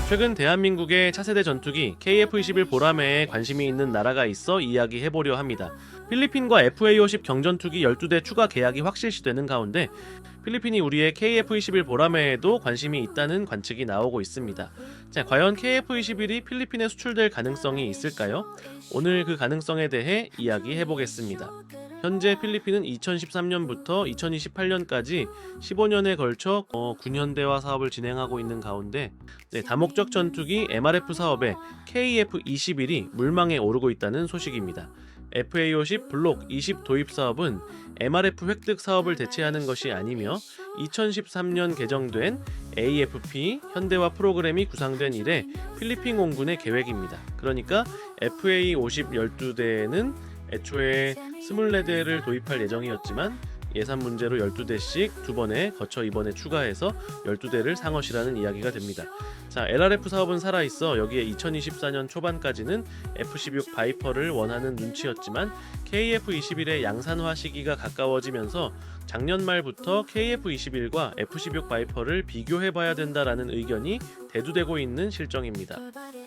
최근 대한민국의 차세대 전투기 KF-21 보라매에 관심이 있는 나라가 있어 이야기해보려 합니다. 필리핀과 FA-50 경전투기 12대 추가 계약이 확실시되는 가운데 필리핀이 우리의 KF-21 보라매에도 관심이 있다는 관측이 나오고 있습니다. 자, 과연 KF-21이 필리핀에 수출될 가능성이 있을까요? 오늘 그 가능성에 대해 이야기해보겠습니다. 현재 필리핀은 2013년부터 2028년까지 15년에 걸쳐 군현대화 사업을 진행하고 있는 가운데 다목적 전투기 MRF 사업에 KF-21이 물망에 오르고 있다는 소식입니다. FA-50 블록 20 도입 사업은 MRF 획득 사업을 대체하는 것이 아니며 2013년 개정된 AFP 현대화 프로그램이 구상된 이래 필리핀 공군의 계획입니다. 그러니까 FA-50 12대에는 애초에 24대를 도입할 예정이었지만 예산 문제로 12대씩 두 번에 거쳐 이번에 추가해서 12대를 상엇이라는 이야기가 됩니다. 자, LRF 사업은 살아있어 여기에 2024년 초반까지는 F-16 바이퍼를 원하는 눈치였지만 KF-21의 양산화 시기가 가까워지면서 작년 말부터 KF-21과 F-16 바이퍼를 비교해봐야 된다라는 의견이 대두되고 있는 실정입니다.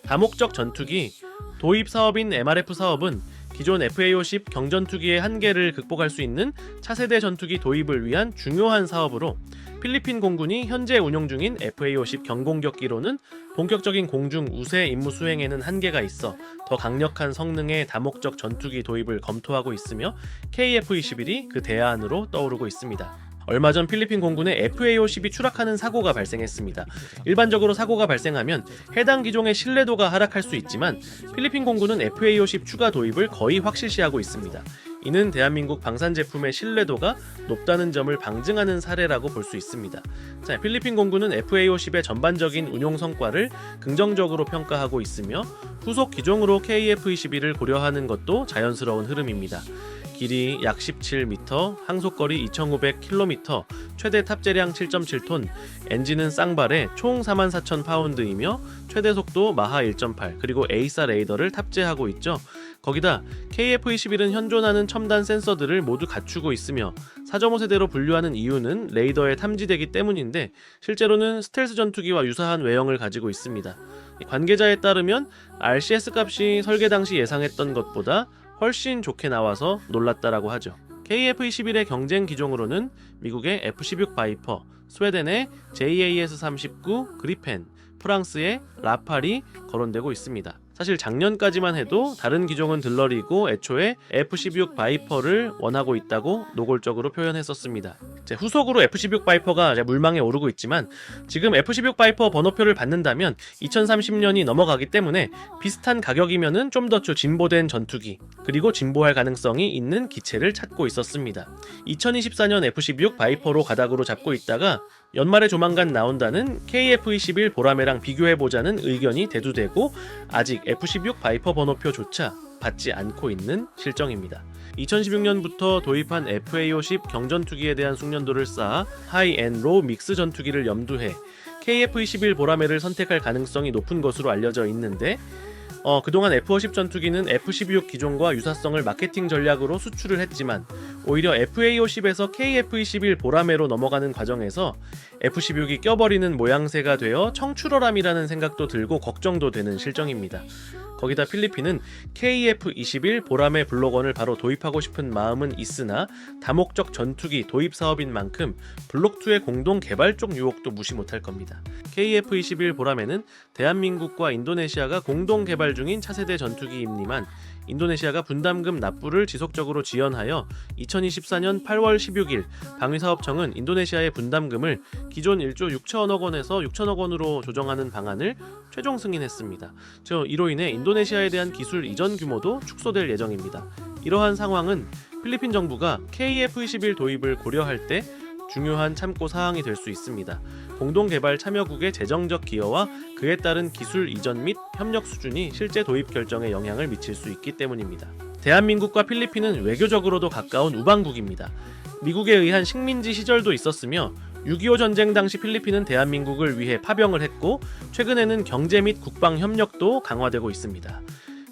다목적 전투기 도입 사업인 MRF 사업은 기존 FA-50 경전투기의 한계를 극복할 수 있는 차세대 전투기 도입을 위한 중요한 사업으로 필리핀 공군이 현재 운용 중인 FA-50 경공격기로는 본격적인 공중 우세 임무 수행에는 한계가 있어 더 강력한 성능의 다목적 전투기 도입을 검토하고 있으며 KF-21이 그 대안으로 떠오르고 있습니다. 얼마 전 필리핀 공군의 FA-50이 추락하는 사고가 발생했습니다. 일반적으로 사고가 발생하면 해당 기종의 신뢰도가 하락할 수 있지만 필리핀 공군은 FA-50 추가 도입을 거의 확실시하고 있습니다. 이는 대한민국 방산 제품의 신뢰도가 높다는 점을 방증하는 사례라고 볼 수 있습니다. 자, 필리핀 공군은 FA-50의 전반적인 운용 성과를 긍정적으로 평가하고 있으며 후속 기종으로 KF-21을 고려하는 것도 자연스러운 흐름입니다. 길이 약 17m, 항속거리 2500km, 최대 탑재량 7.7톤, 엔진은 쌍발에 총 44,000파운드이며 최대 속도 마하 1.8, 그리고 A사 레이더를 탑재하고 있죠. 거기다 KF-21은 현존하는 첨단 센서들을 모두 갖추고 있으며 4.5세대로 분류하는 이유는 레이더에 탐지되기 때문인데 실제로는 스텔스 전투기와 유사한 외형을 가지고 있습니다. 관계자에 따르면 RCS 값이 설계 당시 예상했던 것보다 훨씬 좋게 나와서 놀랐다라고 하죠. KF-21의 경쟁 기종으로는 미국의 F-16 바이퍼, 스웨덴의 JAS-39 그리펜, 프랑스의 라팔이 거론되고 있습니다. 사실 작년까지만 해도 다른 기종은 들러리고 애초에 F-16 바이퍼를 원하고 있다고 노골적으로 표현했었습니다. 후속으로 F-16 바이퍼가 물망에 오르고 있지만 지금 F-16 바이퍼 번호표를 받는다면 2030년이 넘어가기 때문에 비슷한 가격이면은 좀 더 진보된 전투기 그리고 진보할 가능성이 있는 기체를 찾고 있었습니다. 2024년 F-16 바이퍼로 가닥으로 잡고 있다가 연말에 조만간 나온다는 KF-21 보라매랑 비교해보자는 의견이 대두되고 아직 F-16 바이퍼 번호표조차 받지 않고 있는 실정입니다. 2016년부터 도입한 FA-50 경전투기에 대한 숙련도를 쌓아 하이 앤 로우 믹스 전투기를 염두해 KF-21 보라매를 선택할 가능성이 높은 것으로 알려져 있는데 그동안 F-50 전투기는 F-16 기종과 유사성을 마케팅 전략으로 수출을 했지만 오히려 FA-50에서 KF-21 보라매로 넘어가는 과정에서 F-16이 껴버리는 모양새가 되어 청출어람이라는 생각도 들고 걱정도 되는 실정입니다. 거기다 필리핀은 KF-21 보라매 블록1을 바로 도입하고 싶은 마음은 있으나 다목적 전투기 도입 사업인 만큼 블록2의 공동 개발 쪽 유혹도 무시 못할 겁니다. KF-21 보라매는 대한민국과 인도네시아가 공동 개발 중인 차세대 전투기입니만 인도네시아가 분담금 납부를 지속적으로 지연하여 2024년 8월 16일 방위사업청은 인도네시아의 분담금을 기존 1조 6천억 원에서 6천억 원으로 조정하는 방안을 최종 승인했습니다. 이로 인해 인도네시아에 대한 기술 이전 규모도 축소될 예정입니다. 이러한 상황은 필리핀 정부가 KF-21 도입을 고려할 때 중요한 참고 사항이 될 수 있습니다. 공동개발 참여국의 재정적 기여와 그에 따른 기술 이전 및 협력 수준이 실제 도입 결정에 영향을 미칠 수 있기 때문입니다. 대한민국과 필리핀은 외교적으로도 가까운 우방국입니다. 미국에 의한 식민지 시절도 있었으며 6.25 전쟁 당시 필리핀은 대한민국을 위해 파병을 했고 최근에는 경제 및 국방 협력도 강화되고 있습니다.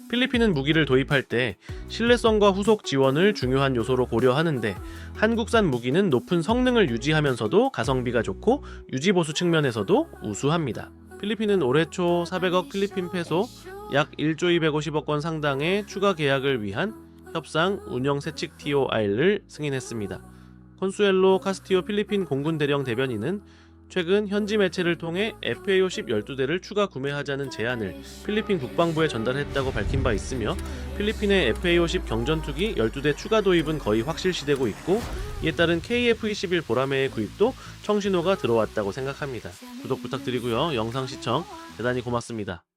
필리핀은 무기를 도입할 때 신뢰성과 후속 지원을 중요한 요소로 고려하는데 한국산 무기는 높은 성능을 유지하면서도 가성비가 좋고 유지보수 측면에서도 우수합니다. 필리핀은 올해 초 400억 필리핀 페소 약 1조 250억 원 상당의 추가 계약을 위한 협상 운영 세칙 TOR을 승인했습니다. 콘수엘로 카스티오 필리핀 공군 대령 대변인은 최근 현지 매체를 통해 FA-50 12대를 추가 구매하자는 제안을 필리핀 국방부에 전달했다고 밝힌 바 있으며 필리핀의 FA-50 경전투기 12대 추가 도입은 거의 확실시되고 있고 이에 따른 KF-21 보라매의 구입도 청신호가 들어왔다고 생각합니다. 구독 부탁드리고요. 영상 시청 대단히 고맙습니다.